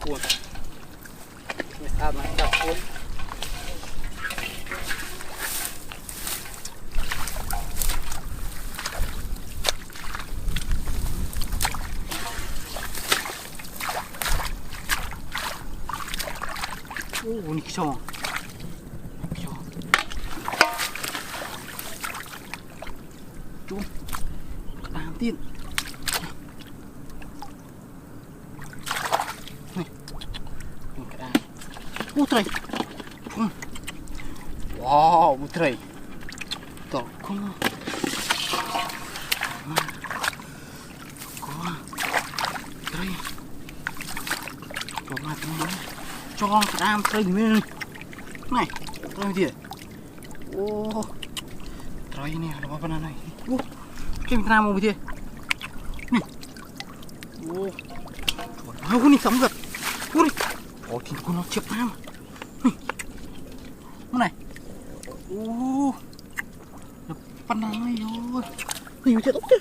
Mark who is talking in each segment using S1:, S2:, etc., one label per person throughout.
S1: cuốn người ta mà đặt cuốn nih kisah chung đám tiên này trời wow trời to không có trời cho mặt cho đám trời này này trời gì ô trời này là apa này ô cái mình làm một gì này ô ô này sống được ô này ô thì con nó chụp ham này ô apa này ôi nhiều chết ốc chứ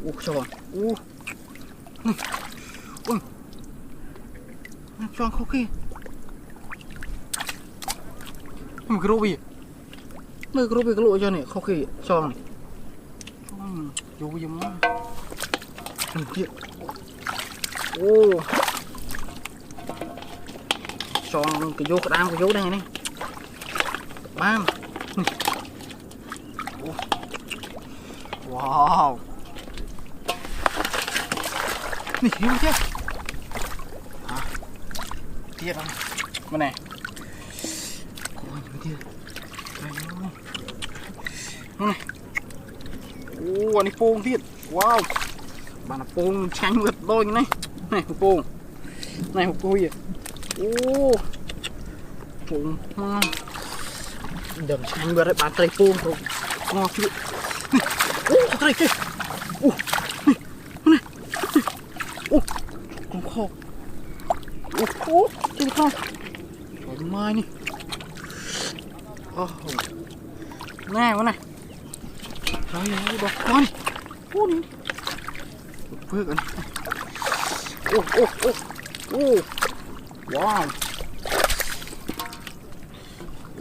S1: ô sao ô này ôi cho khó kia mà cái rô bì nơi cái rô bì cái lỗ cho này khó khi cho này vô gì mà thằng kia ô cho cái vô cái đam cái vô đây này bam wow này hiểu chưa tiếp không bên này coi như thế này ô anh pong tiếp wow bạn là pong tránh ngược đôi như này này pong này một cô gì ô pong đầm tránh ngược đấy bạn tay pong rồi ngon chứ ô tay kia ô này ô con kho ô con kho trời mai đi này con này trời ơi bọc con ô đi phước anh ô wow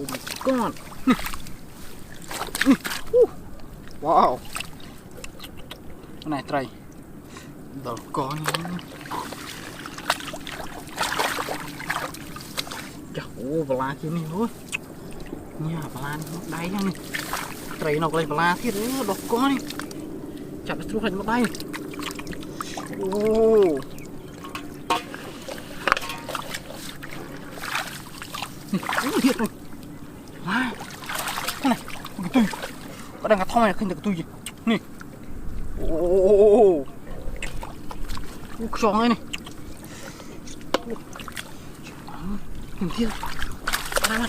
S1: oh my god wow con này trời đầu con chà ô bà la kia này thôi nha bà la nó đáy nha này trời nó lên bà la thiết đấy đọc con này chặt cái xuống thành nó đáy ô này thiệt rồi wow con này cái tui có đang ngặt thoi này khinh được cái tui gì này ô tròn này hình thiên ăn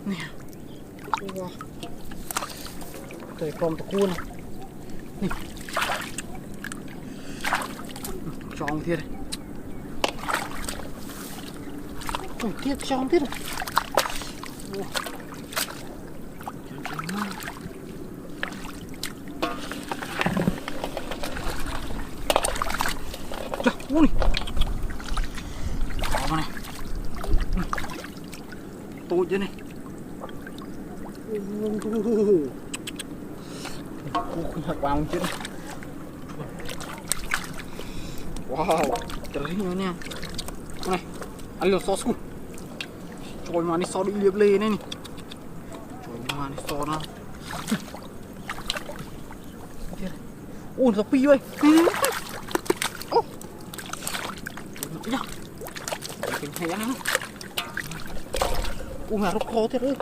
S1: nè wow trời con tao cuốn nè tròn thiên này tiết tròn tiết này ui đó này tôi chứ này cô không hạt vào chứ này wow trời nhiều nè này ăn lượt sauce trời mà đi so đi liệp lê này nè trời mà đi so nó ui nó pi ơi thấy ăn mẹ nó khó thế đấy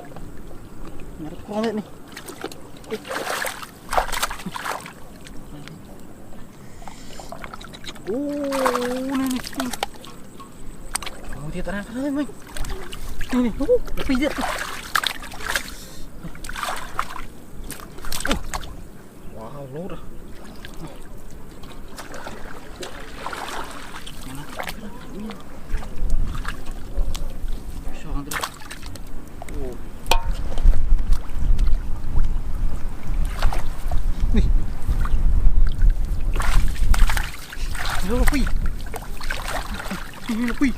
S1: mẹ nó khó thế này này này thiệt ra thôi mình này này phi điện wow lốt rồi lebih.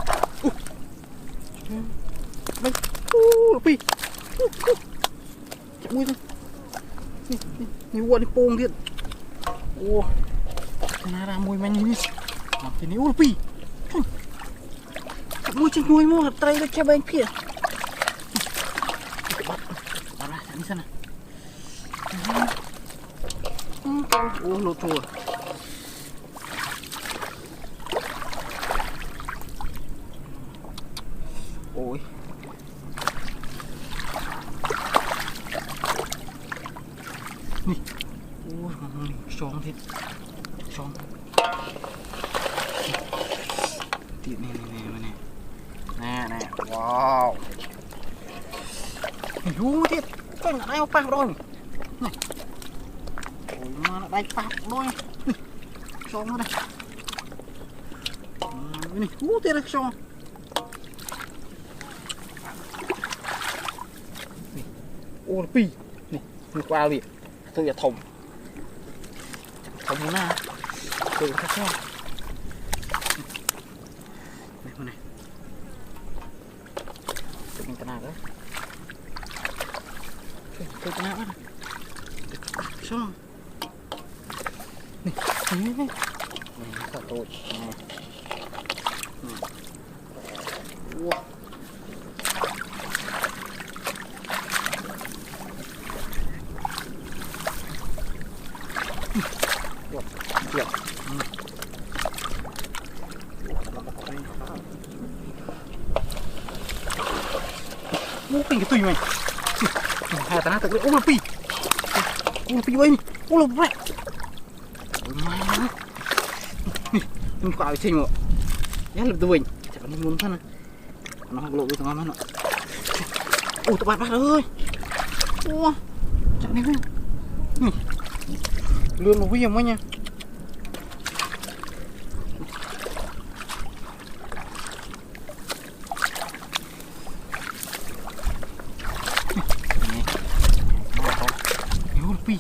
S1: Đây. Lebih. Chạm mũi thôi. Ni buat ni pong dia. Oh. Kenapa mui main ini? Makin ni lebih. Chạm mũi trên mũi mua tray nó che bên kia. Mana di sana? Lột chùa. Ôi. Nè. Ôi, tròn thế. Tròn. Tiện này này. Nè, wow. Hú thiệt, cái này ao phao rồi. Này. Ôi mà nó đánh phao rồi. Tròn nó đây. Này, hú thiệt là tròn. Ô pi này qua liền tôi là thùng thùng na từ khác nhau này con này tự mình cái nào đấy tôi cái nào đó xong này này sao tôi này wow. Được. Mua cái tùy mày. Hai tao tự ôm là pi. Ôm là pi ơi. Ôm là vậy. Mình qua trên rồi. Nhá lập tụi mình. Chắc nó muốn thân này. Nó học lộ với thằng nó. Ôi tụi bạn ơi. Ủa. Chẳng này không. Lươn nó vi không nha. Pi.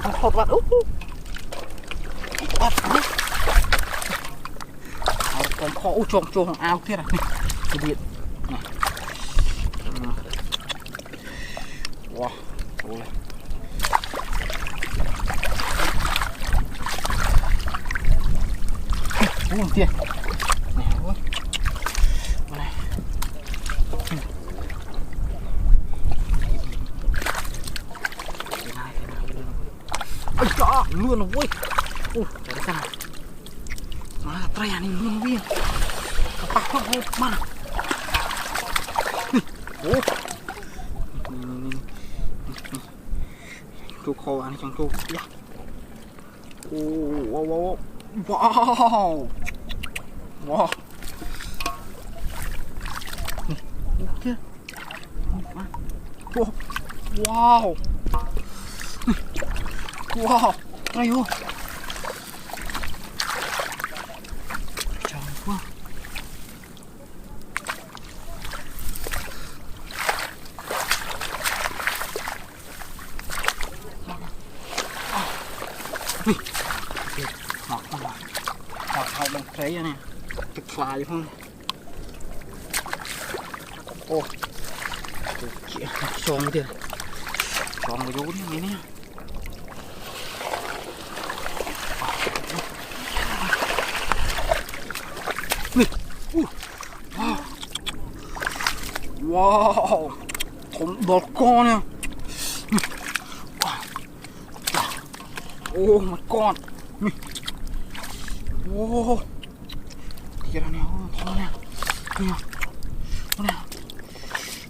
S1: Hột bạn úp. Còn kho tròn ao thế này. Cái điện. Này. Wow. Ôi. Ôi tiền. Này ôi. Này. Ôi trời, luôn rồi ôi. Trời đất ơi. Mà trai này luôn viên. Bạc quá hộp mà. Ôi. Chú kho ăn trong chú. Wow. Wow. Wow. Kia. Wow. Wow. Đây ơi. Trời quá. Nè. Ngọt không? Ngọt bằng thấy nè. Cực fly không? Ô. Chị tròn cái tiền. Tròn cái dấu như này nè. Nè. Wow. Wow. Thùng đọt con nha. Ô một con. Ô. Kia ra nè, thằng nè. Nè. Nè.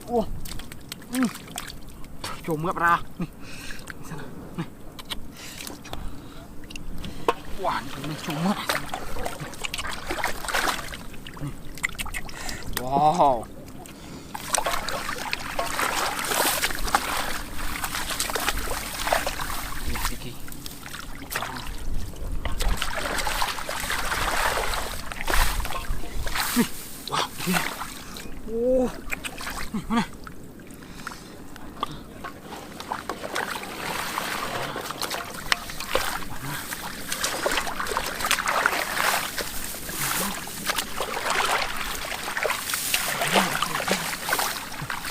S1: Ô. Chồm ngập ra. Nè. Nè. Wow, nó chồm ngập. Wow. Ô, này.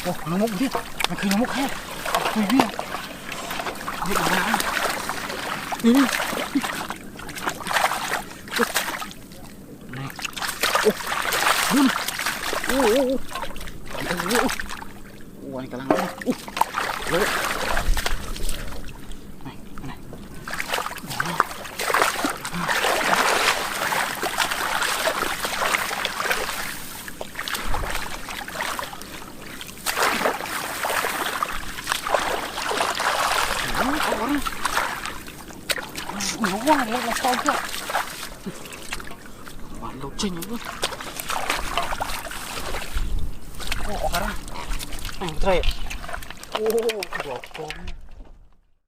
S1: oh nyamuk dia makin nyamuk hai wih dia dia mana ini oh belum wah ini kalang lagi lewat wah, lihat saja. Wah, loceng itu. Oh, sekarang. Try. Oh, bokong.